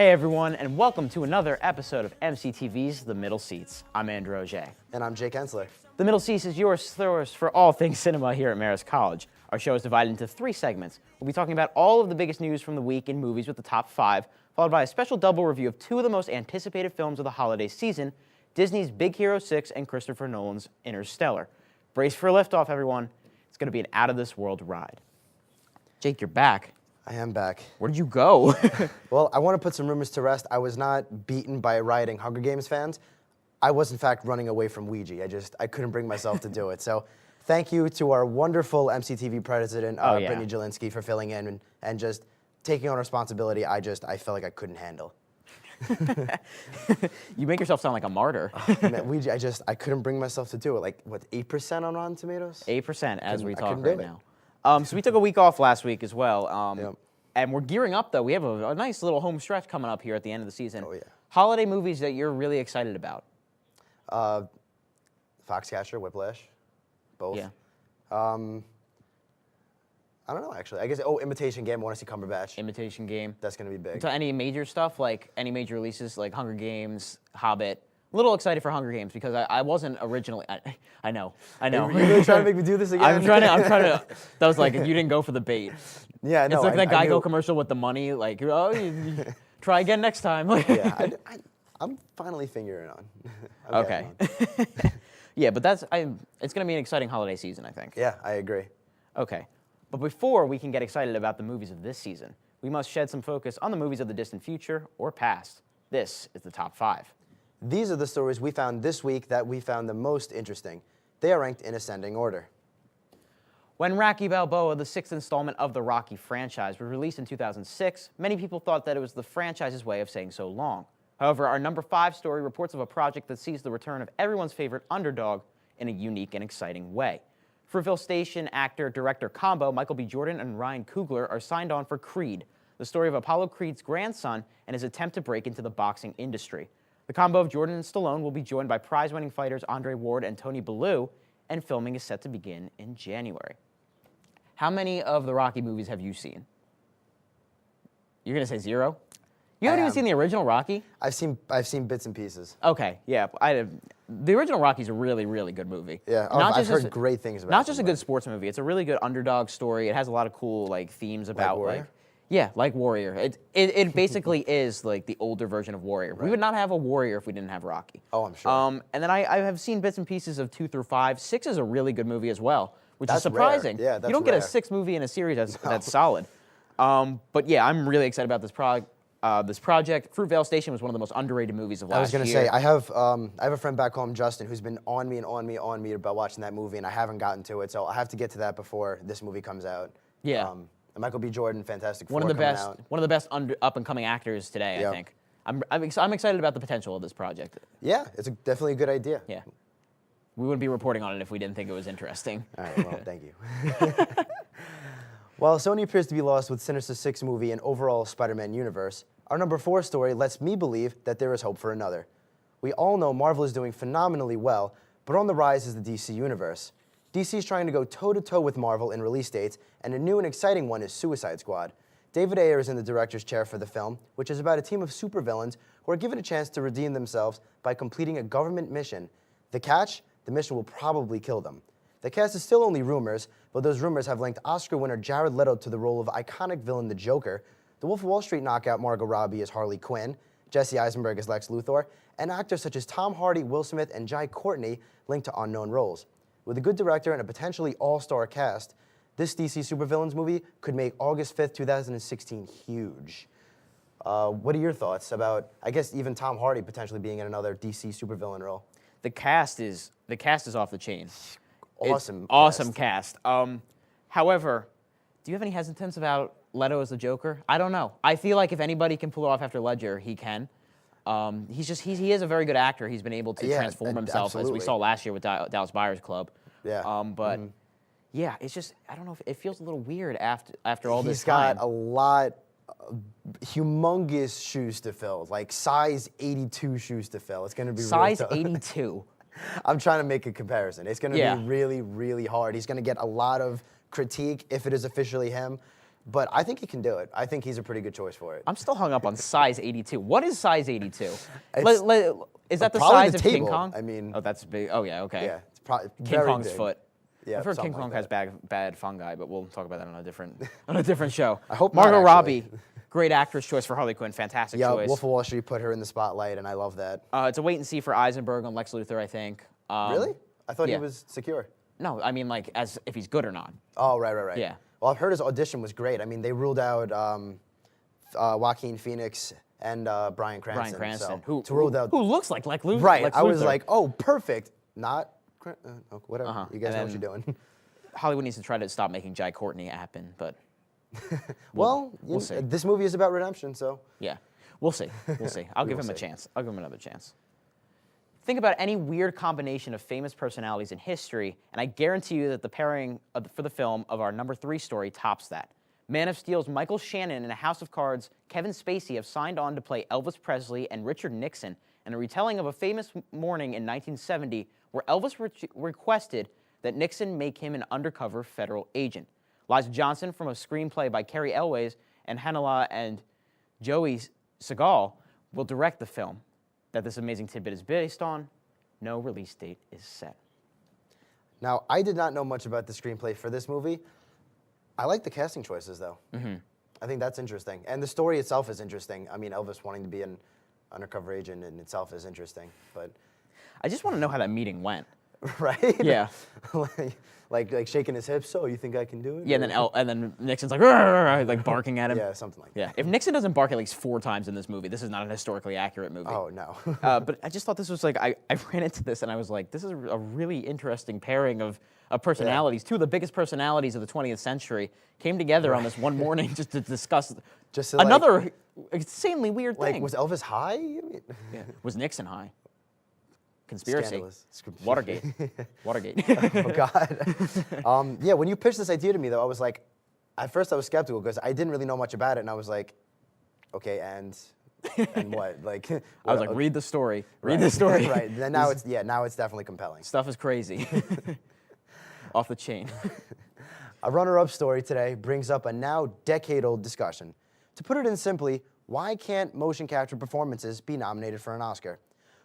Hey everyone, and welcome to another episode of MCTV's The Middle Seats. I'm Andrew Auger. And I'm Jake Hensler. The Middle Seats is your source for all things cinema here at Marist College. Our show is divided into 3 segments. We'll be talking about all of the biggest news from the week in movies with the top 5, followed by a special double review of 2 of the most anticipated films of the holiday season, Disney's Big Hero 6 and Christopher Nolan's Interstellar. Brace for a liftoff, everyone. It's going to be an out-of-this-world ride. Jake, you're back. I am back. Where did you go? Well, I want to put some rumors to rest. I was not beaten by rioting Hunger Games fans. I was, in fact, running away from Ouija. I couldn't bring myself to do it. So thank you to our wonderful MCTV president, Brittany Jelinski, for filling in and just taking on responsibility I felt like I couldn't handle. You make yourself sound like a martyr. Man, Ouija, I couldn't bring myself to do it. Like, what, 8% on Rotten Tomatoes? 8% as we talk right now. So we took a week off last week as well. Yep. And we're gearing up, though. We have a nice little home stretch coming up here at the end of the season. Oh, yeah. Holiday movies that you're really excited about? Foxcatcher, Whiplash, both. Yeah. I don't know, actually. I guess, Imitation Game, I want to see Cumberbatch. Imitation Game. That's going to be big. So any major stuff, like any major releases, like Hunger Games, Hobbit? A little excited for Hunger Games because I wasn't originally. I know. You're really trying to make me do this again? I'm trying to. That was like, you didn't go for the bait. Yeah, no. It's like that Geico commercial with the money, like, you try again next time. Yeah, I'm finally fingering on. Okay. Yeah, but it's going to be an exciting holiday season, I think. Yeah, I agree. Okay. But before we can get excited about the movies of this season, we must shed some focus on the movies of the distant future or past. This is the top 5. These are the stories we found this week that we found the most interesting. They are ranked in ascending order. When Rocky Balboa, the 6th installment of the Rocky franchise, was released in 2006, many people thought that it was the franchise's way of saying so long. However, our number 5 story reports of a project that sees the return of everyone's favorite underdog in a unique and exciting way. Fruitvale Station actor-director combo Michael B. Jordan and Ryan Coogler are signed on for Creed, the story of Apollo Creed's grandson and his attempt to break into the boxing industry. The combo of Jordan and Stallone will be joined by prize-winning fighters Andre Ward and Tony Bellew, and filming is set to begin in January. How many of the Rocky movies have you seen? You're going to say 0? You haven't even seen the original Rocky? I've seen bits and pieces. Okay, yeah. The original Rocky's a really, really good movie. Yeah, I've heard great things about it. Not just a good sports movie. It's a really good underdog story. It has a lot of cool themes about Warrior? Like Warrior. It basically is like the older version of Warrior. Right. We would not have a Warrior if we didn't have Rocky. Oh, I'm sure. And then I have seen bits and pieces of 2 through 5. 6 is a really good movie as well, which is surprising. Rare. Yeah, that's you don't get a rare. 6th movie in a series that's solid. But yeah, I'm really excited about this project. Fruitvale Station was one of the most underrated movies of last year. I was going to say, I have a friend back home, Justin, who's been on me about watching that movie, and I haven't gotten to it, so I have to get to that before this movie comes out. Yeah. And Michael B. Jordan, Fantastic Four One of the best out. up and coming actors today, Yep. I think. I'm excited about the potential of this project. Yeah, it's definitely a good idea. Yeah. We wouldn't be reporting on it if we didn't think it was interesting. All right, well, thank you. While Sony appears to be lost with Sinister Six movie and overall Spider-Man universe, our number 4 story lets me believe that there is hope for another. We all know Marvel is doing phenomenally well, but on the rise is the DC universe. DC is trying to go toe-to-toe with Marvel in release dates, and a new and exciting one is Suicide Squad. David Ayer is in the director's chair for the film, which is about a team of supervillains who are given a chance to redeem themselves by completing a government mission. The catch? The mission will probably kill them. The cast is still only rumors, but those rumors have linked Oscar winner Jared Leto to the role of iconic villain the Joker, the Wolf of Wall Street knockout Margot Robbie as Harley Quinn, Jesse Eisenberg as Lex Luthor, and actors such as Tom Hardy, Will Smith, and Jai Courtney linked to unknown roles. With a good director and a potentially all-star cast, this DC supervillains movie could make August 5th, 2016 huge. What are your thoughts about, I guess, even Tom Hardy potentially being in another DC supervillain role? The cast is off the chain. Awesome cast. However, do you have any hesitance about Leto as the Joker? I don't know. I feel like if anybody can pull it off after Ledger, he can. He is a very good actor. He's been able to transform himself, absolutely. as we saw last year with Dallas Buyers Club. Yeah. Yeah, it's just, I don't know, it feels a little weird after all this He's time. got a lot, humongous shoes to fill, like size 82 shoes to fill. It's going to be size really tough. 82. I'm trying to make a comparison. It's going to be really, really hard. He's going to get a lot of critique if it is officially him. but I think he can do it. I think he's a pretty good choice for it. I'm still hung up on size 82. What is size 82? It's Is that the probably size the of King table. Kong? I mean, oh, that's big. Oh, yeah, okay. yeah, it's probably King Kong's foot. Yeah, I've heard King something Kong like has that. bad fungi, but we'll talk about that on a different show. I hope not, Margot actually. Robbie, great actress choice for Harley Quinn. Fantastic Yeah, choice. Wolf of Wall Street put her in the spotlight, and I love that. It's a wait and see for Eisenberg on Lex Luthor, I think. Really? I thought yeah. he was secure. No, I mean like as if he's good or not. Oh, right. Yeah. Well, I've heard his audition was great. I mean, they ruled out Joaquin Phoenix and Bryan Cranston. Bryan Cranston, so, ruled out. who looks like Lex Luthor. Right. Lex I was Luthor. like, oh, perfect. Not whatever. You guys And know what you're doing. Hollywood needs to try to stop making Jai Courtney happen, but Well, we'll see. This movie is about redemption, so. yeah, we'll see. We'll see. I'll give will him a see. chance. I'll give him another chance. Think about any weird combination of famous personalities in history, and I guarantee you that the pairing for the film of our number 3 story tops that. Man of Steel's Michael Shannon and A House of Cards' Kevin Spacey have signed on to play Elvis Presley and Richard Nixon in a retelling of a famous morning in 1970 where Elvis requested that Nixon make him an undercover federal agent. Liza Johnson from a screenplay by Cary Elwes and Hanala and Joey Segal will direct the film that this amazing tidbit is based on. No release date is set. Now, I did not know much about the screenplay for this movie. I like the casting choices, though. Mm-hmm. I think that's interesting. And the story itself is interesting. I mean, Elvis wanting to be an undercover agent in itself is interesting, but... I just want to know how that meeting went. Right? Yeah. like shaking his hips, so you think I can do it? Yeah, and then Nixon's like, "Rrr," like barking at him. Yeah, something like that. Yeah. If Nixon doesn't bark at least 4 times in this movie, this is not an historically accurate movie. Oh, no. But I just thought this was like, I ran into this and I was like, this is a really interesting pairing of personalities. 2 of the biggest personalities of the 20th century came together on this one morning just to discuss another insanely weird thing. Was Elvis high? I mean, yeah. Was Nixon high? Conspiracy. Scandalous. Watergate. Watergate. Oh, God. Yeah, when you pitched this idea to me, though, I was like, at first I was skeptical because I didn't really know much about it, and I was like, okay, and what? Like, I was like, read the story. Read the story. Right. Then now it's definitely compelling. Stuff is crazy. Off the chain. A runner-up story today brings up a now decade-old discussion. To put it in simply, why can't motion capture performances be nominated for an Oscar?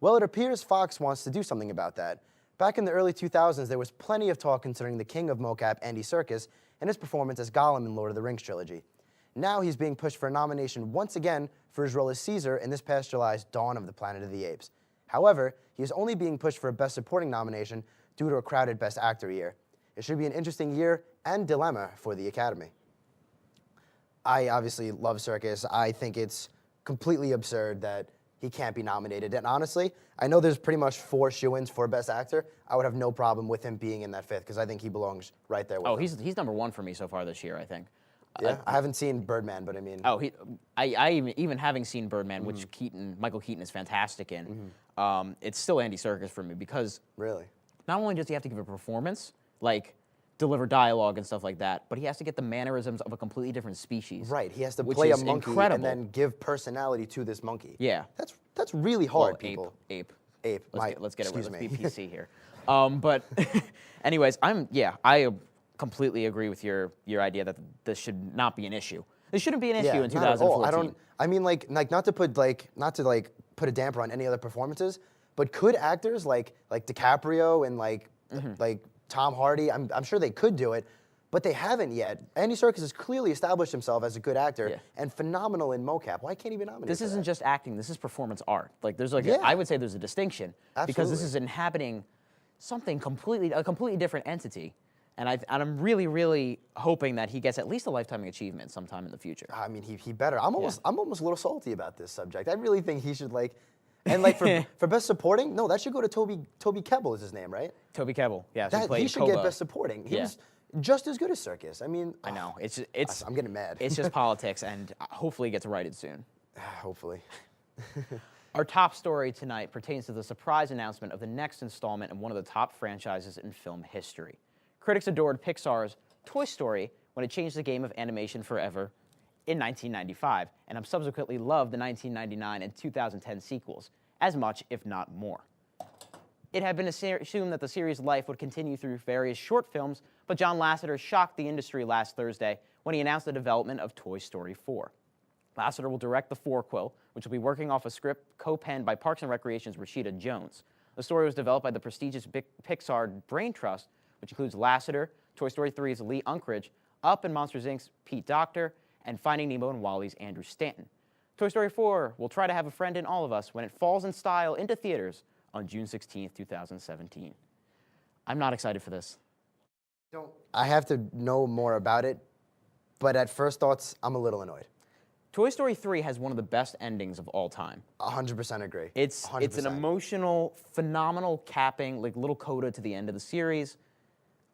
Well, it appears Fox wants to do something about that. Back in the early 2000s, there was plenty of talk concerning the king of mocap, Andy Serkis, and his performance as Gollum in Lord of the Rings trilogy. Now he's being pushed for a nomination once again for his role as Caesar in this past July's Dawn of the Planet of the Apes. However, he is only being pushed for a Best Supporting nomination due to a crowded Best Actor year. It should be an interesting year and dilemma for the Academy. I obviously love Serkis. I think it's completely absurd that he can't be nominated. And honestly, I know there's pretty much 4 shoo-ins for Best Actor. I would have no problem with him being in that 5th because I think he belongs right there with him. He's number 1 for me so far this year, I think. Yeah, I haven't seen Birdman, but I mean... Oh, even having seen Birdman, which Michael Keaton is fantastic in, it's still Andy Serkis for me because... Really? Not only does he have to give a performance, like deliver dialogue and stuff like that, but he has to get the mannerisms of a completely different species. Right, he has to play a monkey incredible. And then give personality to this monkey. Yeah. That's really hard, Well, people. Ape. Let's Let's be PC here. But anyways, I completely agree with your idea that this should not be an issue. This shouldn't be an issue in 2014. I mean, not to put a damper on any other performances, but could actors like DiCaprio and like Tom Hardy, I'm sure they could do it, but they haven't yet. Andy Serkis has clearly established himself as a good actor and phenomenal in mocap. Why can't he be nominated? This isn't just acting. This is performance art. Like there's I would say there's a distinction because this is inhabiting something a completely different entity. And I'm really, really hoping that he gets at least a lifetime achievement sometime in the future. I mean, he better. I'm almost a little salty about this subject. I really think he should for Best Supporting, no, that should go to Toby Kebbell is his name, right? Toby Kebbell, yeah. He should get Best Supporting. He was just as good as Serkis. I mean, I know I'm getting mad. It's just politics, and hopefully it gets righted soon. Hopefully. Our top story tonight pertains to the surprise announcement of the next installment in one of the top franchises in film history. Critics adored Pixar's Toy Story when it changed the game of animation forever in 1995, and have subsequently loved the 1999 and 2010 sequels as much, if not more. It had been assumed that the series' life would continue through various short films, but John Lasseter shocked the industry last Thursday when he announced the development of Toy Story 4. Lasseter will direct the fourquel, which will be working off a script co-penned by Parks and Recreation's Rashida Jones. The story was developed by the prestigious Pixar Brain Trust, which includes Lasseter, Toy Story 3's Lee Unkrich, Up and Monsters, Inc.'s Pete Docter, and Finding Nemo and WALL-E's Andrew Stanton. Toy Story 4 will try to have a friend in all of us when it falls in style into theaters on June 16, 2017. I'm not excited for this. I have to know more about it, but at first thoughts, I'm a little annoyed. Toy Story 3 has one of the best endings of all time. 100% agree. It's 100%. an emotional, phenomenal capping, like little coda to the end of the series.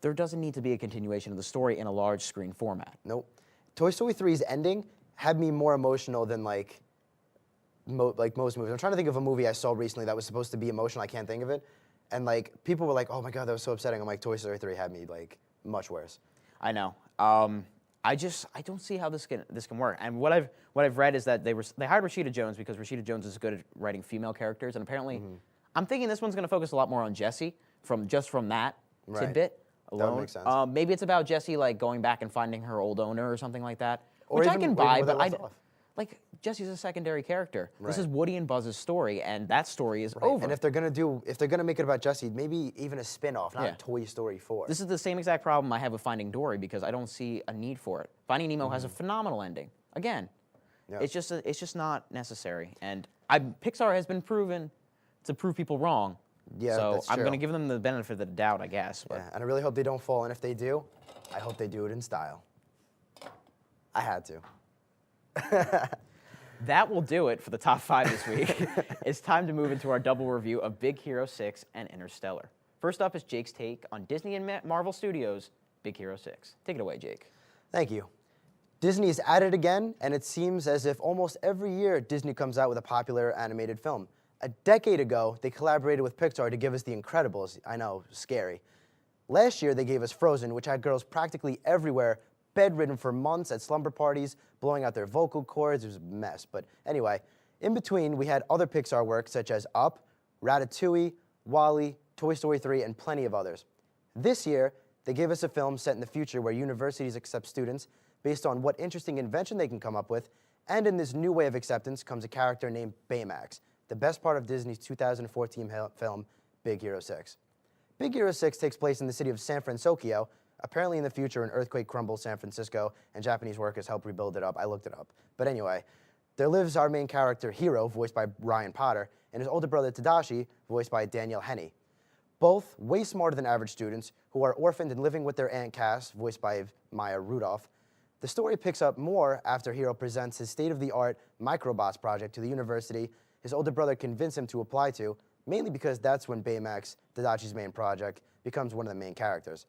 There doesn't need to be a continuation of the story in a large screen format. Nope. Toy Story 3's ending had me more emotional than like most movies. I'm trying to think of a movie I saw recently that was supposed to be emotional. I can't think of it. And like people were like, "Oh my God, that was so upsetting." I'm like, Toy Story 3 had me like much worse. I know. I don't see how this can work. And what I've read is that they hired Rashida Jones because Rashida Jones is good at writing female characters, and apparently, I'm thinking this one's going to focus a lot more on Jessie from that tidbit alone. That would make sense. Maybe it's about Jessie like going back and finding her old owner or something like that, Or which I even- can or buy. even where But they left off. like Jessie's a secondary character. This Right. is Woody and Buzz's story, and that story is Right. over. And if they're gonna make it about Jessie, maybe even a spin-off, not Yeah. Toy Story 4. This is the same exact problem I have with Finding Dory because I don't see a need for it. Finding Nemo has a phenomenal ending. Again, Yeah. it's just not necessary. And Pixar has been proven to prove people wrong. Yeah, so that's I'm true. going to give them the benefit of the doubt, I guess. But Yeah, and I really hope they don't fall. And if they do, I hope they do it in style. I had to. that will do it for the top 5 this week. It's time to move into our double review of Big Hero 6 and Interstellar. First up is Jake's take on Disney and Marvel Studios' Big Hero 6. Take it away, Jake. Thank you. Disney is at it again, and it seems as if almost every year Disney comes out with a popular animated film. A decade ago, they collaborated with Pixar to give us The Incredibles. I know, scary. Last year, they gave us Frozen, which had girls practically everywhere, bedridden for months at slumber parties, blowing out their vocal cords. It was a mess. But anyway, in between, we had other Pixar works such as Up, Ratatouille, WALL-E, Toy Story 3, and plenty of others. This year, they gave us a film set in the future where universities accept students based on what interesting invention they can come up with, and in this new way of acceptance comes a character named Baymax, the best part of Disney's 2014 film, Big Hero 6. Big Hero 6 takes place in the city of San Francisco. Apparently in the future, an earthquake crumbles San Francisco, and Japanese workers help rebuild it up. I looked it up. But anyway, there lives our main character, Hiro, voiced by Ryan Potter, and his older brother, Tadashi, voiced by Daniel Henney. Both way smarter than average students who are orphaned and living with their Aunt Cass, voiced by Maya Rudolph. The story picks up more after Hiro presents his state-of-the-art microbots project to the university his older brother convinced him to apply to, mainly because that's when Baymax, Tadashi's main project, becomes one of the main characters.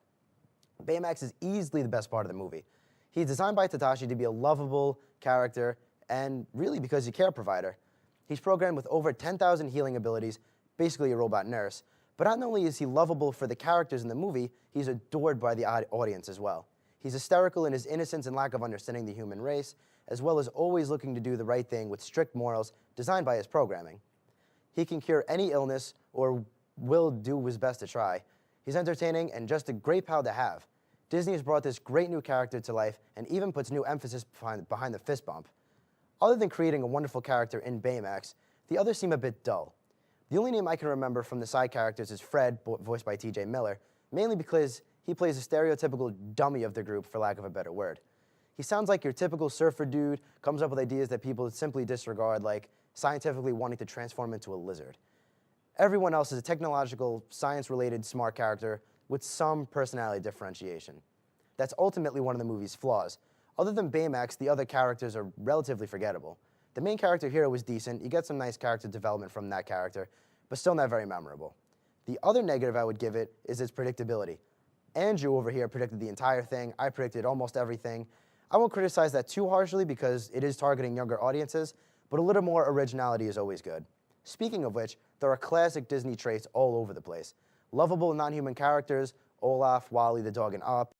Baymax is easily the best part of the movie. He's designed by Tadashi to be a lovable character, and really because he's a care provider. He's programmed with over 10,000 healing abilities, basically a robot nurse. But not only is he lovable for the characters in the movie, he's adored by the audience as well. He's hysterical in his innocence and lack of understanding the human race, as well as always looking to do the right thing with strict morals designed by his programming. He can cure any illness or will do his best to try. He's entertaining and just a great pal to have. Disney has brought this great new character to life and even puts new emphasis behind the fist bump. Other than creating a wonderful character in Baymax, the others seem a bit dull. The only name I can remember from the side characters is Fred, voiced by T.J. Miller, mainly because he plays a stereotypical dummy of the group, for lack of a better word. He sounds like your typical surfer dude, comes up with ideas that people simply disregard, like scientifically wanting to transform into a lizard. Everyone else is a technological, science-related smart character with some personality differentiation. That's ultimately one of the movie's flaws. Other than Baymax, the other characters are relatively forgettable. The main character Hero was decent, you get some nice character development from that character, but still not very memorable. The other negative I would give it is its predictability. Andrew over here predicted the entire thing, I predicted almost everything. I won't criticize that too harshly because it is targeting younger audiences, but a little more originality is always good. Speaking of which, there are classic Disney traits all over the place. Lovable non-human characters, Olaf, WALL-E the dog, and Up,